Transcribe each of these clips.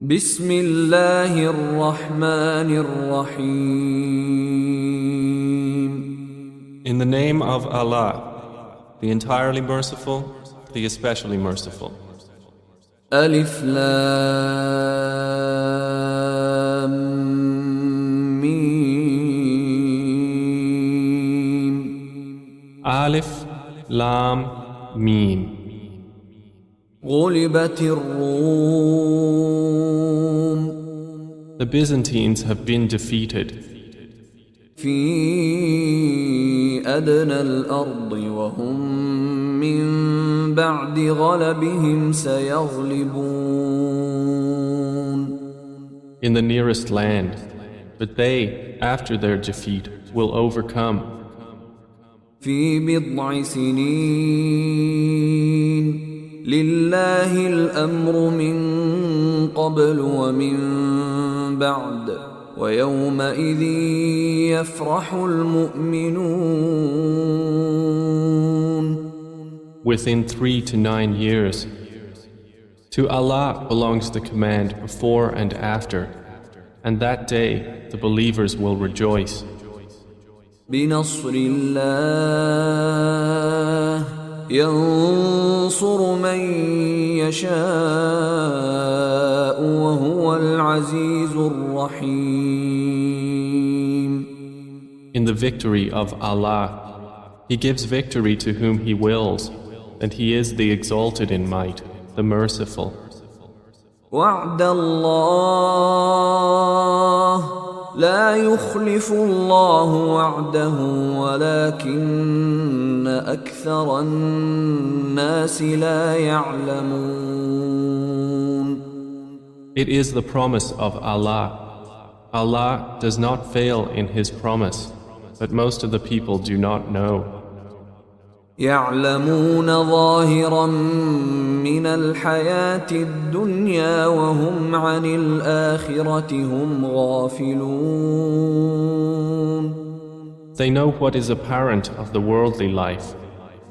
بسم الله الرحمن الرحيم. In the name of Allah, the entirely merciful, the especially merciful. ألف لام ميم. Alif, Lam, Mim. غلبت الروم The Byzantines have been defeated في أدنى الأرض وهم من بعد غلبهم سيغلبون. in the nearest land, but they, after their defeat, will overcome. في بضع سنين لله الأمر من قبل ومن بعد ويومئذ يفرح المؤمنون. Within 3 to 9 years. To Allah belongs the command before and after, and that day the believers will rejoice. بنصر الله ينصر من يشاء وهو العزيز الرحيم. In the victory of Allah, He gives victory to whom He wills, and He is the exalted in might, the merciful. وعد الله لا يخلف الله وعده ولكن أكثر الناس لا يعلمون. It is the promise of Allah. Allah does not fail in His promise, but most of the people do not know. يعلمون ظاهرا من الحياة الدنيا وهم عن الآخرة هم غافلون. They know what is apparent of the worldly life,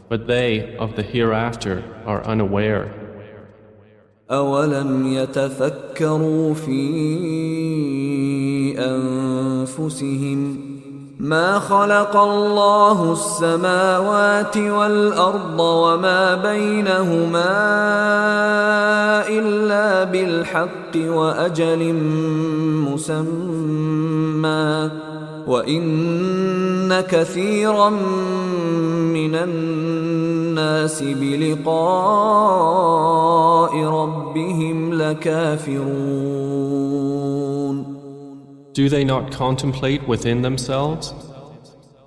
but they of the hereafter are unaware. أولم يتفكروا في أنفسهم ما خلق الله السماوات والأرض وما بينهما إلا بالحق وأجل مسمى وإن كثيرا من الناس بلقاء ربهم لكافرون. Do they not contemplate within themselves?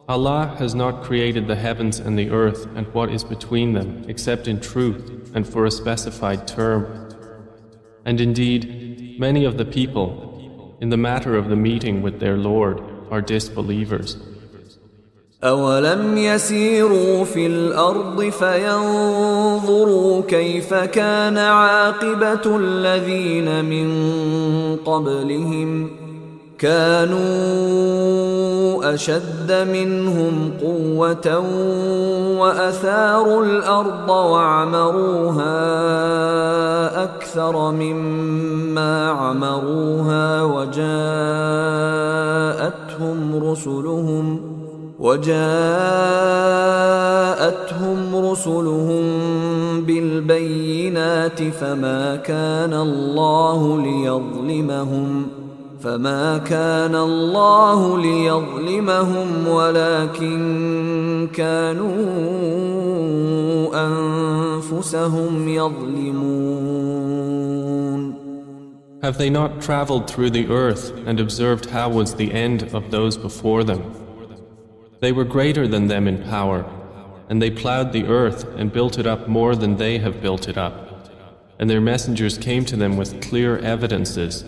Allah has not created the heavens and the earth and what is between them except in truth and for a specified term. And indeed, many of the people, in the matter of the meeting with their Lord, are disbelievers. أولم يسيروا في الأرض فينظروا كيف كان عاقبة الذين من قبلهم كانوا أشد منهم قوة وأثاروا الأرض وعمروها أكثر مما عمروها وجاءتهم رسلهم بالبينات فما كان الله ليظلمهم ولكن كانوا أنفسهم يظلمون. Have they not traveled through the earth and observed how was the end of those before them? They were greater than them in power, and they plowed the earth and built it up more than they have built it up. And their messengers came to them with clear evidences.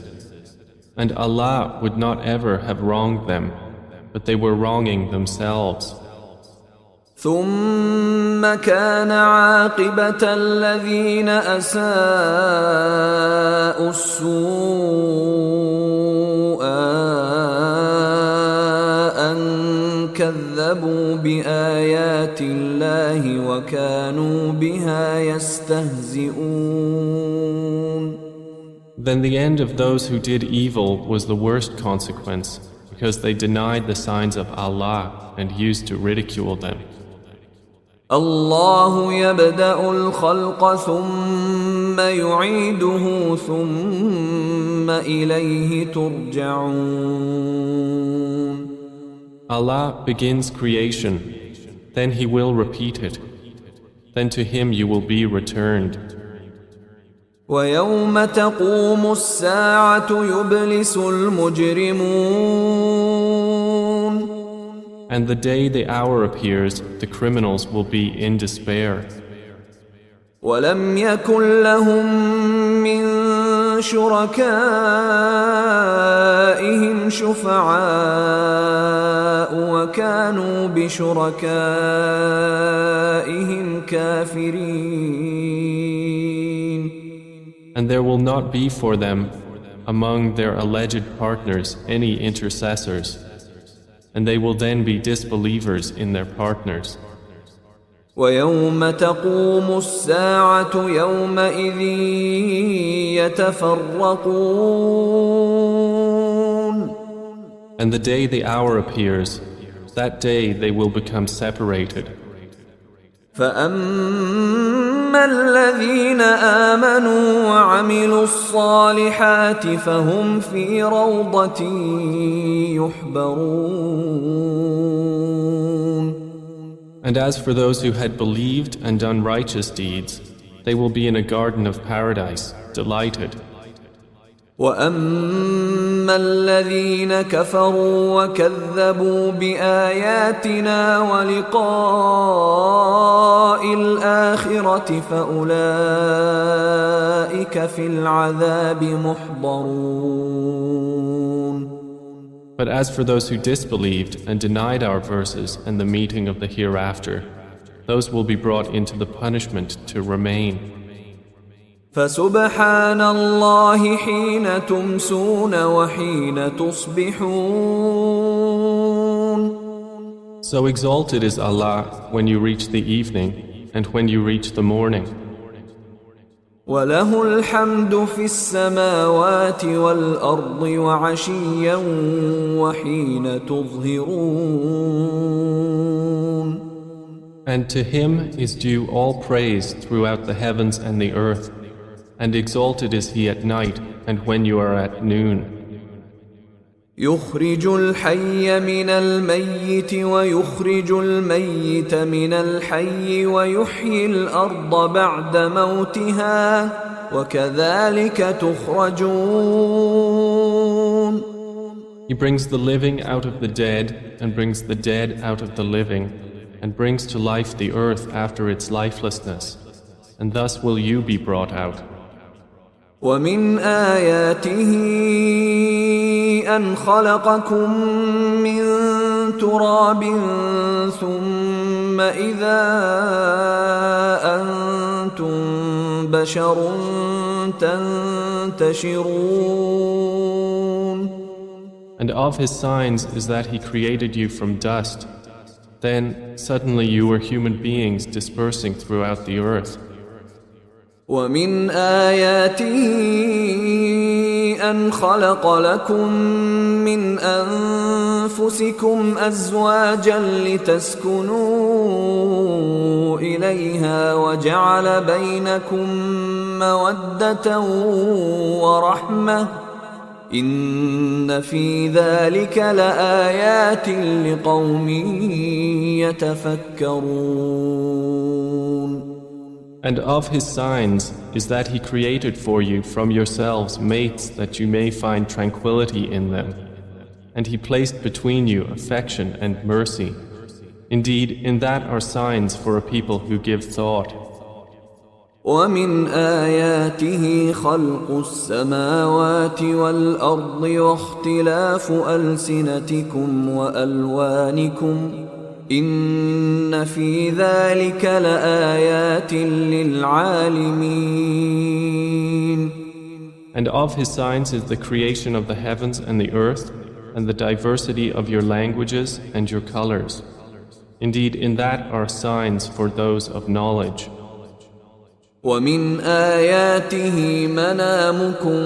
And Allah would not ever have wronged them, but they were wronging themselves. ثم كان عاقبة الذين أساءوا السوء أن كذبوا بآيات الله وكانوا بها يستهزئون. Then the end of those who did evil was the worst consequence, because they denied the signs of Allah and used to ridicule them. الله يبدأ الخلق ثم يعيده ثم إليه ترجعون. Allah begins creation, then He will repeat it. Then to Him you will be returned. ويوم تقوم الساعة يبلس المجرمون. And the day the hour appears, the criminals will be in despair. ولم يكن لهم من شركائهم شفعاء وكانوا بشركائهم كافرين. And there will not be for them among their alleged partners any intercessors, and they will then be disbelievers in their partners. ويوم تقوم الساعة يومئذ يتفرقون. And the day the hour appears, that day they will become separated. فأما الذين آمنوا وعملوا الصالحات فهم في روضة يحبرون. And as for those who had believed and done righteous deeds, they will be in a garden of paradise, delighted. وأما الذين كفروا وكذبوا بآياتنا ولقاء الآخرة فأولئك في العذاب محضرون. But as for those who disbelieved and denied our verses and the meeting of the hereafter, those will be brought into the punishment to remain. فسبحان الله حين تمسون وحين تصبحون. So exalted is Allah when you reach the evening and when you reach the morning. وله الحمد في السماوات والأرض وعشيا وحين تظهرون. And to Him is due all praise throughout the heavens and the earth, and exalted is He at night and when you are at noon. يخرج الحي من الميت ويخرج الميت من الحي ويحيي الأرض بعد موتها وكذلك تخرجون. He brings the living out of the dead and brings the dead out of the living and brings to life the earth after its lifelessness, and thus will you be brought out. ومن آياته أن خلقكم من تراب ثم إذا أنتم بشر تنتشرون. And of His signs is that He created you from dust. Then suddenly you were human beings dispersing throughout the earth. ومن آياته أن خلق لكم من أنفسكم أزواجا لتسكنوا إليها وجعل بينكم مودة ورحمة إن في ذلك لآيات لقوم يتفكرون. And of His signs is that He created for you from yourselves mates that you may find tranquility in them. And He placed between you affection and mercy. Indeed, in that are signs for a people who give thought. ومن آياته خلق السماوات والأرض واختلاف ألسنتكم وألوانكم إن في ذلك لآيات للعالمين. And of His signs is the creation of the heavens and the earth and the diversity of your languages and your colors. Indeed, in that are signs for those of knowledge. ومن آياته منامكم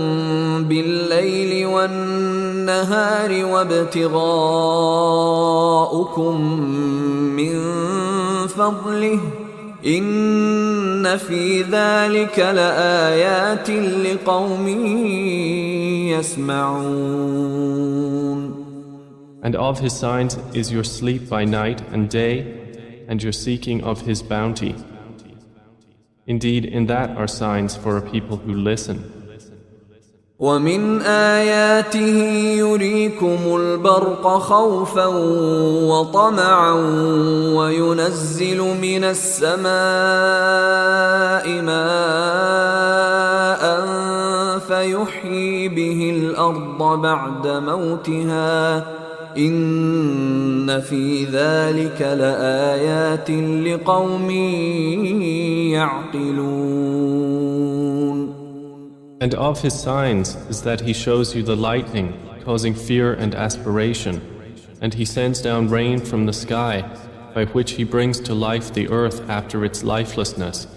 بالليل والنهار وابتغاؤكم من فضله إن في ذلك لآيات لقوم يسمعون. And of His signs is your sleep by night and day, and your seeking of His bounty. Indeed, in that are signs for a people who listen. ومن آياته يريكم البرق خوفا وطمعا وينزل من السماء ماء فيحيي به الأرض بعد موتها إن في ذلك لآيات لقوم يعقلون. And of His signs is that He shows you the lightning, causing fear and aspiration, and He sends down rain from the sky, by which He brings to life the earth after its lifelessness.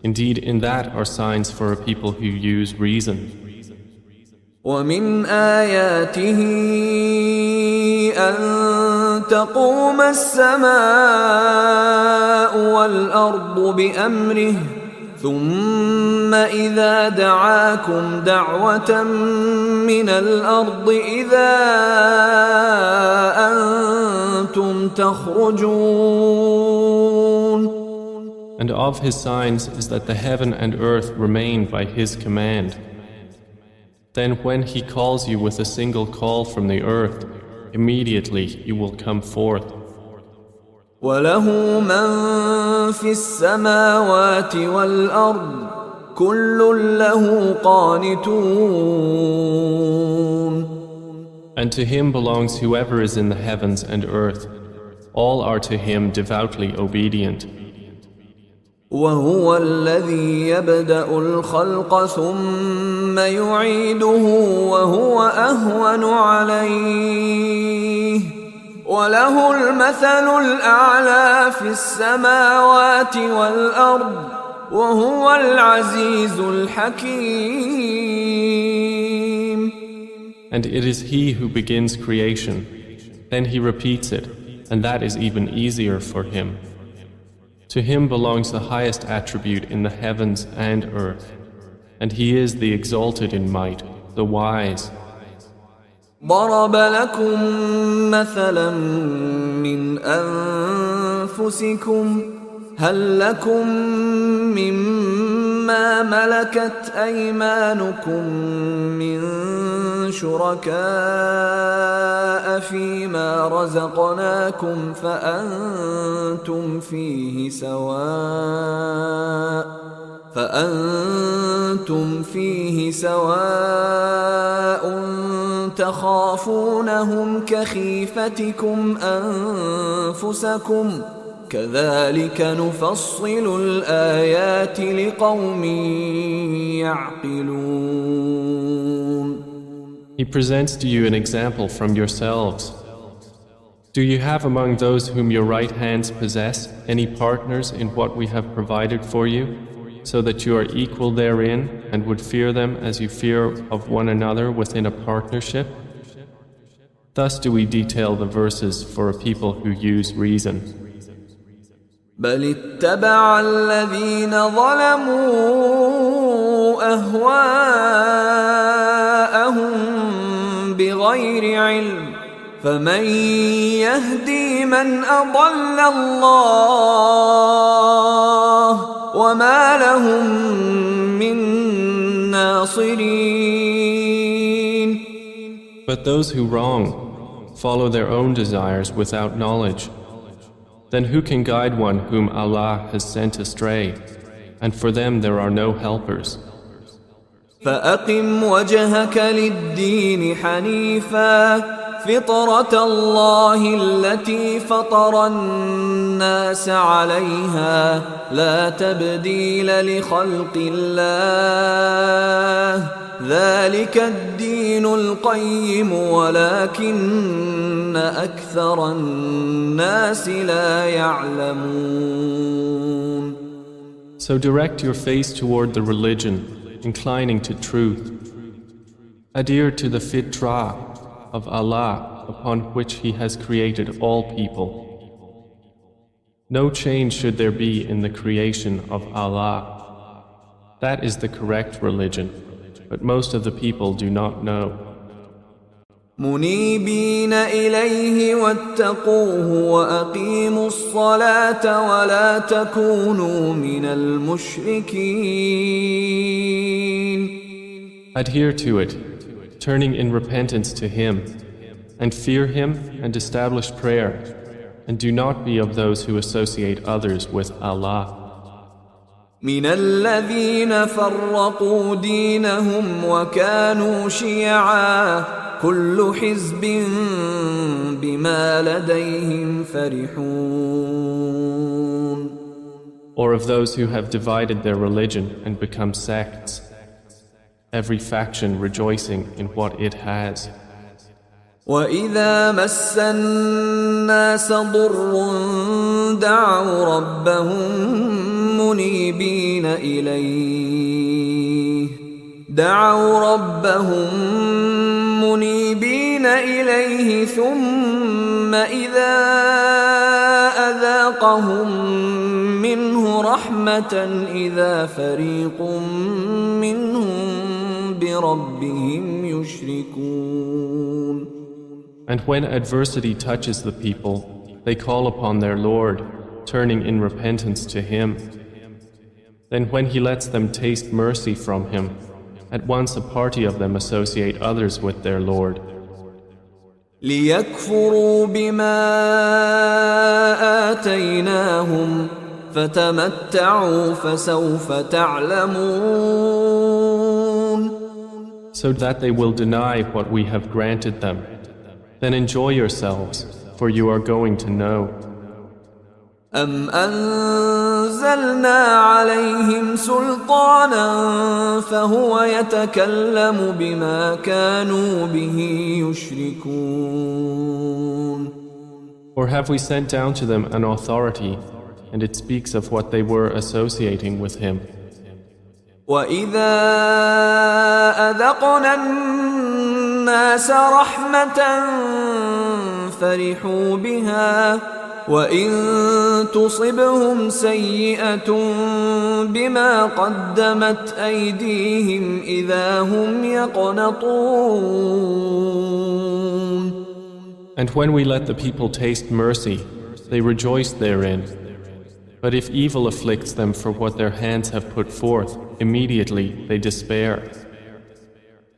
Indeed, in that are signs for a people who use reason. ومن آياته أن تقوم السماء والأرض بأمره ثم إذا دعاكم دعوة من الأرض إذا أنتم تخرجون. And of His signs is that the heaven and earth remain by His command. Then when He calls you with a single call from the earth, immediately you will come forth. وله من في السماوات والأرض كل له قانتون. And to Him belongs whoever is in the heavens and earth. All are to Him devoutly obedient. وهو الذي يبدأ الخلق ثم يعيده وهو أهون عليه وله المثل الأعلى في السماوات والأرض وهو العزيز الحكيم. And it is He who begins creation, then He repeats it, and that is even easier for Him. To Him belongs the highest attribute in the heavens and earth, and He is the exalted in might, the wise. ضرب لكم مثلا من أنفسكم هل لكم مما ملكت أيمانكم من شركاء فيما رزقناكم فأنتم فيه سواء تخافونهم كخيفتكم أنفسكم كذلك نفصل الآيات لقوم يعقلون. He presents to you an example from yourselves. Do you have among those whom your right hands possess any partners in what we have provided for you, so that you are equal therein and would fear them as you fear of one another within a partnership? Thus do we detail the verses for a people who use reason. بل اتبع الذين ظلموا أهواءهم بغير علم فمن يهدي من أضل الله وما لهم من ناصرين. But those who wrong follow their own desires without knowledge. Then who can guide one whom Allah has sent astray? And for them there are no helpers. فأقم وجهك للدين حنيفا فطرة الله التي فطر الناس عليها لا تبديل لخلق الله ذلك الدين القيم ولكن أكثر الناس لا يعلمون. So direct your face toward the religion, inclining to truth. Adhere to the fitrah of Allah upon which He has created all people. No change should there be in the creation of Allah. That is the correct religion, but most of the people do not know. منيبين إليه واتقوه وأقيموا الصلاة ولا تكونوا من المشركين. Adhere to it, turning in repentance to Him, and fear Him and establish prayer, and do not be of those who associate others with Allah. من الذين فرقوا دينهم وكانوا شيعا كل حزب بما لديهم فرحون. Or of those who have divided their religion and become sects, every faction rejoicing in what it has. وإذا مس الناس ضر دعوا ربهم منيبين إليه ثم إذا أذاقهم منه رحمة إذا فريق منهم بربهم يشركون. And when adversity touches the people, they call upon their Lord, turning in repentance to Him. Then when He lets them taste mercy from Him, at once a party of them associate others with their Lord. ليكفروا بما آتيناهم فتمتعوا فسوف تعلمون. So that they will deny what we have granted them. Then enjoy yourselves, for you are going to know. أم أنزلنا عليهم سلطانا فهو يتكلم بما كانوا به يشركون. Or have we sent down to them an authority, and it speaks of what they were associating with Him? وإذا أذقنا الناس رحمة فرحوا بها وإن تصبهم سيئة بما قدمت أيديهم إذا هم يقنطون. And when we let the people taste mercy, they rejoice therein. But if evil afflicts them for what their hands have put forth, immediately they despair.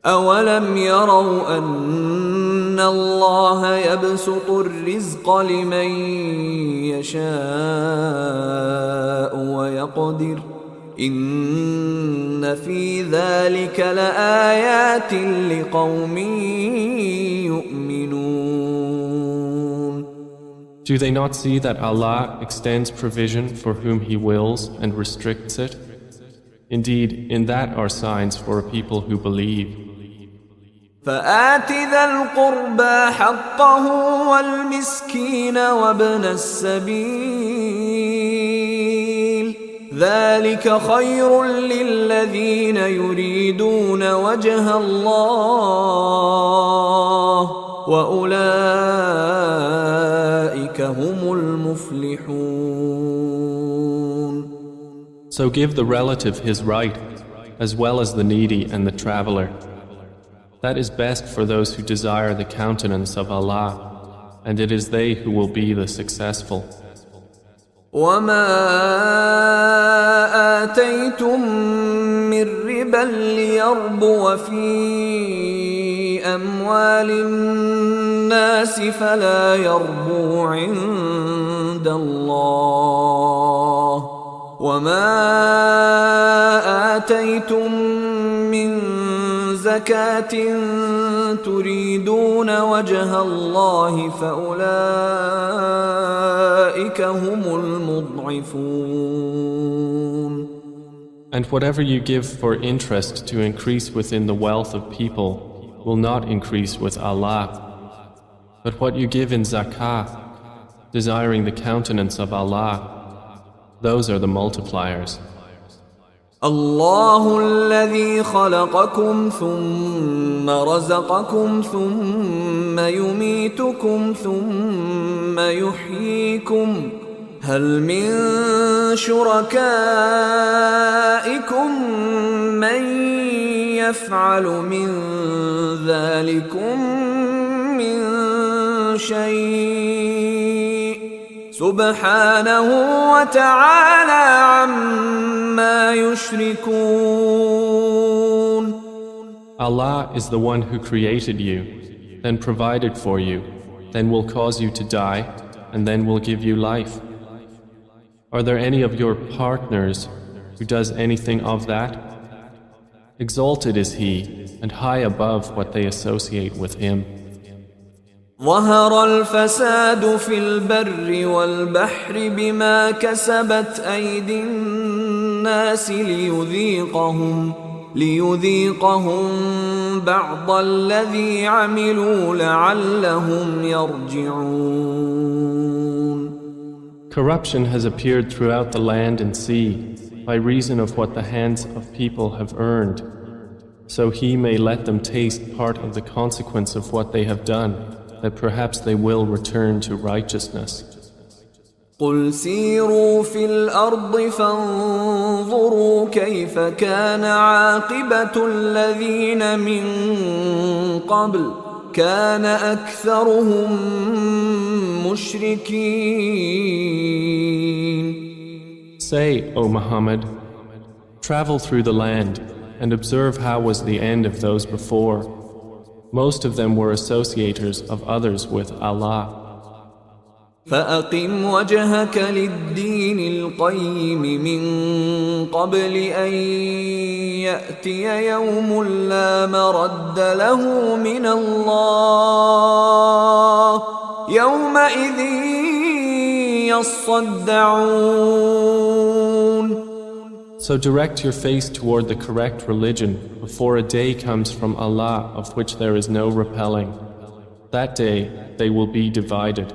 أولم يروا أن الله يبسط الرزق لمن يشاء ويقدر إن في ذلك لآيات لقوم يؤمنون. Do they not see that Allah extends provision for whom He wills and restricts it? Indeed, in that are signs for a people who believe. فآت ذا القربى حقه والمسكين وابن السبيل ذلك خير للذين يريدون وجه الله وأولئك هم المفلحون. So give the relative his right, as well as the needy and the traveler. That is best for those who desire the countenance of Allah, and it is they who will be the successful. وما آتيتم من ربا ليربو في أموال الناس فلا يربو عند الله وما آتيتم من زكاة تريدون وجه الله فأولئك هم المضعفون. And whatever you give for interest to increase within the wealth of people will not increase with Allah. But what you give in zakah, desiring the countenance of Allah, those are the multipliers. الله الذي خلقكم ثم رزقكم ثم يميتكم ثم يحييكم هل من شركائكم من يفعل من ذلكم من شيء سبحانه وتعالى عما يشركون. Allah is the one who created you, then provided for you, then will cause you to die, and then will give you life. Are there any of your partners who does anything of that? Exalted is He, and high above what they associate with Him. ظهر الفساد في البر والبحر بما كسبت أيدي الناس ليذيقهم بعض الذي عملوا لعلهم يرجعون. Corruption has appeared throughout the land and sea by reason of what the hands of people have earned, so He may let them taste part of the consequence of what they have done, that perhaps they will return to righteousness. قل سيروا في الأرض فانظروا كيف كان عاقبة الذين من قبل كان أكثرهم مشركين. Say, O Muhammad, travel through the land and observe how was the end of those before. Most of them were associators of others with Allah. فأقم وجهك للدين القيم من قبل أن يأتي يوم لا مرد له من الله يومئذ يصدعون. So direct your face toward the correct religion before a day comes from Allah of which there is no repelling. That day they will be divided.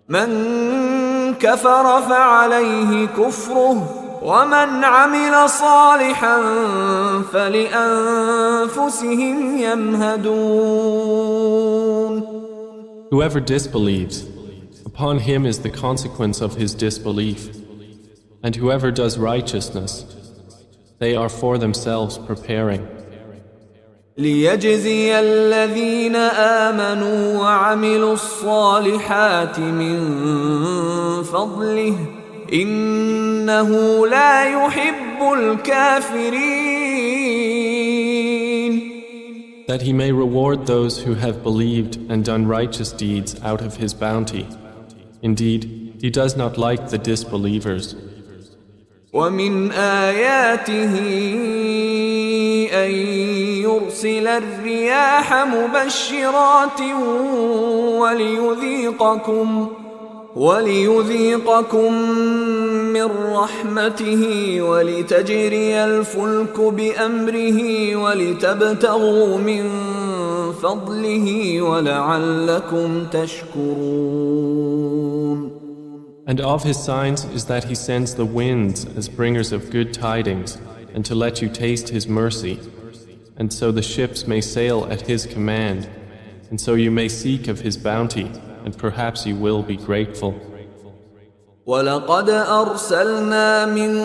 من كفر فعليه كفره ومن عمل صالحا فلأنفسهم يمهدون. Whoever disbelieves, upon him is the consequence of his disbelief. And whoever does righteousness, they are for themselves preparing. ليجزي الذين آمنوا وعملوا الصالحات من فضله إنه لا يحب الكافرين. That he may reward those who have believed and done righteous deeds out of his bounty. Indeed, he does not like the disbelievers. ومن آياته أن يرسل الرياح مبشرات وليذيقكم من رحمته ولتجري الفلك بأمره ولتبتغوا من فضله ولعلكم تشكرون. And of his signs is that he sends the winds as bringers of good tidings, and to let you taste his mercy, and so the ships may sail at his command, and so you may seek of his bounty, and perhaps you will be grateful. وَلَقَدْ أَرْسَلْنَا مِن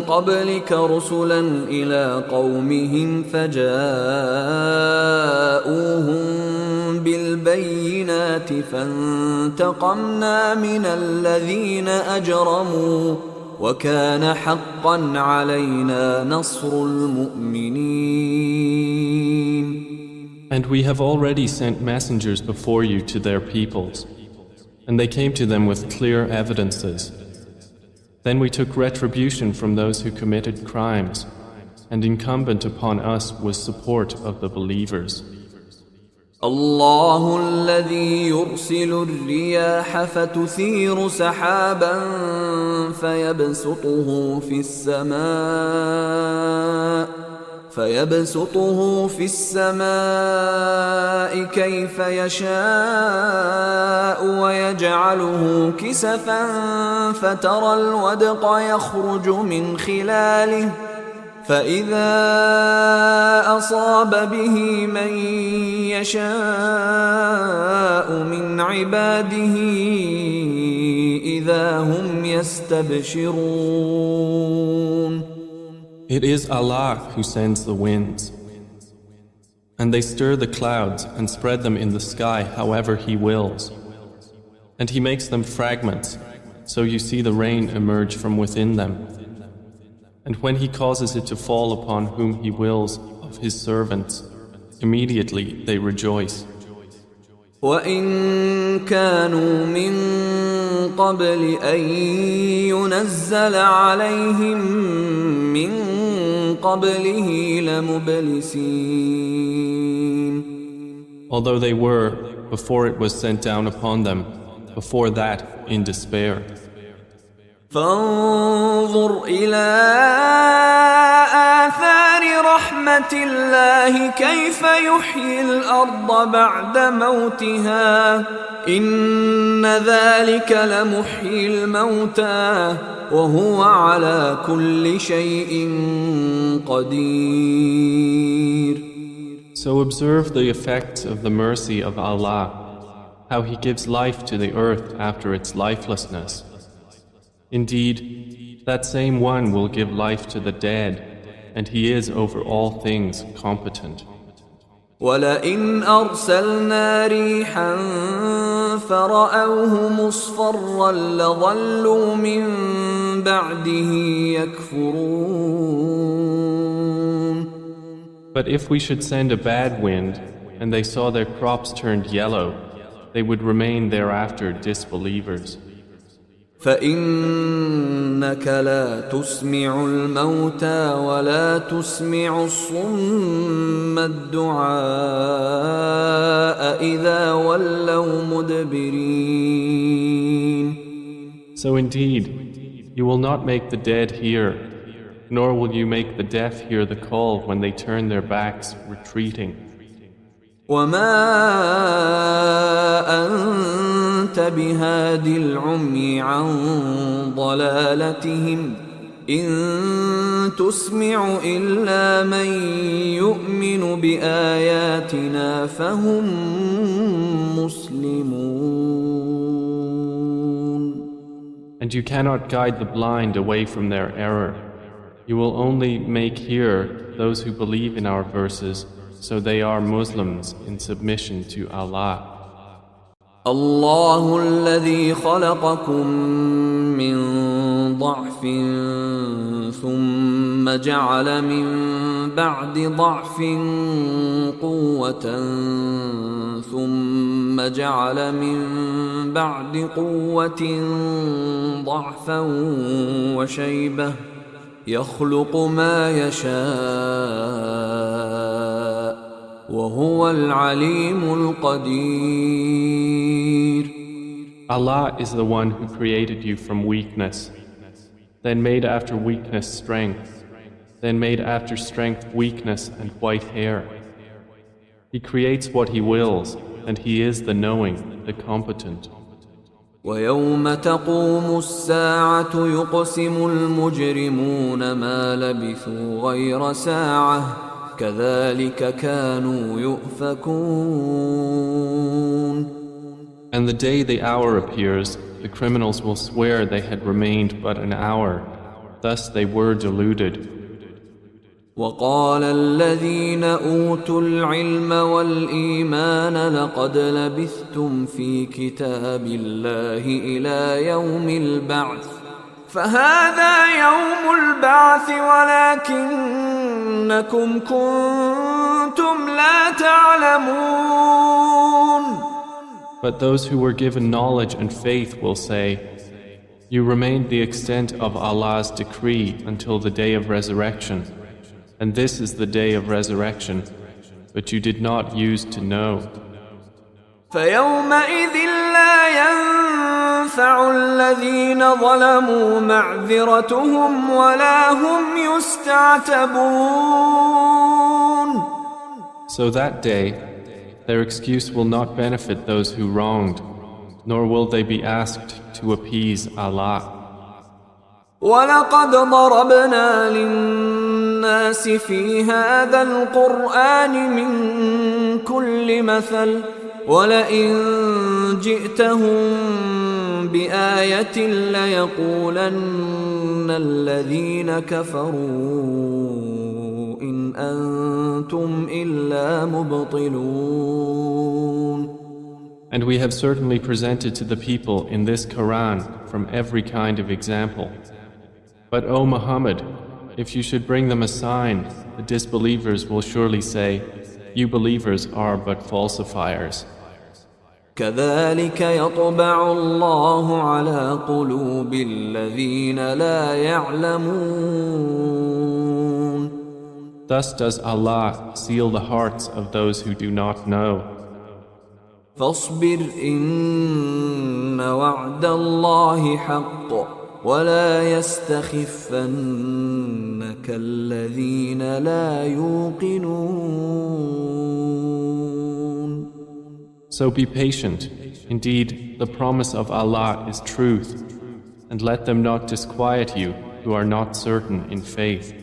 قَبْلِكَ رُسُلًا إِلَى قَوْمِهِمْ فَجَاءُوهُم بِالْبَيِّنَاتِ فَانْتَقَمْنَا مِنَ الَّذِينَ أَجْرَمُوا وَكَانَ حَقًّا عَلَيْنَا نَصْرُ الْمُؤْمِنِينَ. And we have already sent messengers before you to their peoples, and they came to them with clear evidences. Then we took retribution from those who committed crimes, and incumbent upon us was support of the believers. الله الذي يرسل الرياح فتثير سحابا فيبسطه في السماء كيف يشاء ويجعله كسفا فترى الودق يخرج من خلاله فإذا أصاب به من يشاء من عباده إذا هم يستبشرون. It is Allah who sends the winds, and they stir the clouds and spread them in the sky however He wills. And He makes them fragments, so you see the rain emerge from within them. And when He causes it to fall upon whom He wills of His servants, immediately they rejoice. وَإِن كَانُوا مِن قَبْلِ أَن يُنَزَّلَ عَلَيْهِم مِّن قَبْلِهِ لَمُبْلِسِينَ. Although they were, before it was sent down upon them, before that in despair. فانظر إلى آثار رحمة الله كيف يحيي الأرض بعد موتها إن ذلك لمحيي الموتى وهو على كل شيء قدير. So observe the effects of the mercy of Allah, how He gives life to the earth after its lifelessness. Indeed, that same one will give life to the dead, and He is over all things competent. وَلَئِنْ أَرْسَلْنَا رِيحًا فَرَأَوْهُ مُصْفَرًّا لَظَلُّوا مِنْ بَعْدِهِ يَكْفُرُونَ. But if we should send a bad wind, and they saw their crops turned yellow, they would remain thereafter disbelievers. فإنك لا تسمع الموتى ولا تسمع الصم الدعاء إذا ولوا مدبرين. So indeed, you will not make the dead hear, nor will you make the deaf hear the call when they turn their backs retreating. وما أنت بهاد العمي عن ضلالتهم إن تسمع إلا من يؤمن بآياتنا فهم مسلمون. And you cannot guide the blind away from their error. You will only make hear those who believe in our verses, so they are Muslims in submission to Allah. الله الذي خلقكم من ضعف ثم جعل من بعد ضعف قوة ثم جعل من بعد قوة ضعفا وشيبة يخلق ما يشاء وهو العليم القدير. Allah is the one who created you from weakness, then made after weakness strength, then made after strength weakness and white hair. He creates what He wills, and He is the knowing, the competent. ويوم تقوم الساعة يقسم المجرمون ما لبثوا غير ساعة كذلك كانوا يؤفكون. And the day the hour appears, the criminals will swear they had remained but an hour. Thus they were deluded. وقال الذين أوتوا العلم والإيمان لقد لبثتم في كتاب الله إلى يوم البعث فهذا يوم البعث ولكنكم كنتم لا تعلمون. But those who were given knowledge and faith will say, you remained the extent of Allah's decree until the day of resurrection. And this is the day of resurrection, but you did not use to know. فيومئذ لا تنفع الذين ظلموا معذرتهم ولا هم يستعتبون. So that day, their excuse will not benefit those who wronged, nor will they be asked to appease Allah. وَلَقَدْ ضَرَبْنَا لِلنَّاسِ فِي هَذَا الْقُرْآنِ مِنْ كُلِّ مَثَلٍ وَلَئِنْ جِئْتَهُمْ بِآيَةٍ لَيَقُولَنَّ الَّذِينَ كَفَرُوا إِنْ أَنْتُمْ إِلَّا مُبْطِلُونَ. And we have certainly presented to the people in this Quran from every kind of example. But O Muhammad, if you should bring them a sign, the disbelievers will surely say, you believers are but falsifiers. كذلك يطبع الله على قلوب الذين لا يعلمون. Thus does Allah seal the hearts of those who do not know. فاصبر إن وعد الله حق ولا يستخفنك الذين لا يوقنون. So be patient. Indeed, the promise of Allah is truth, and let them not disquiet you who are not certain in faith.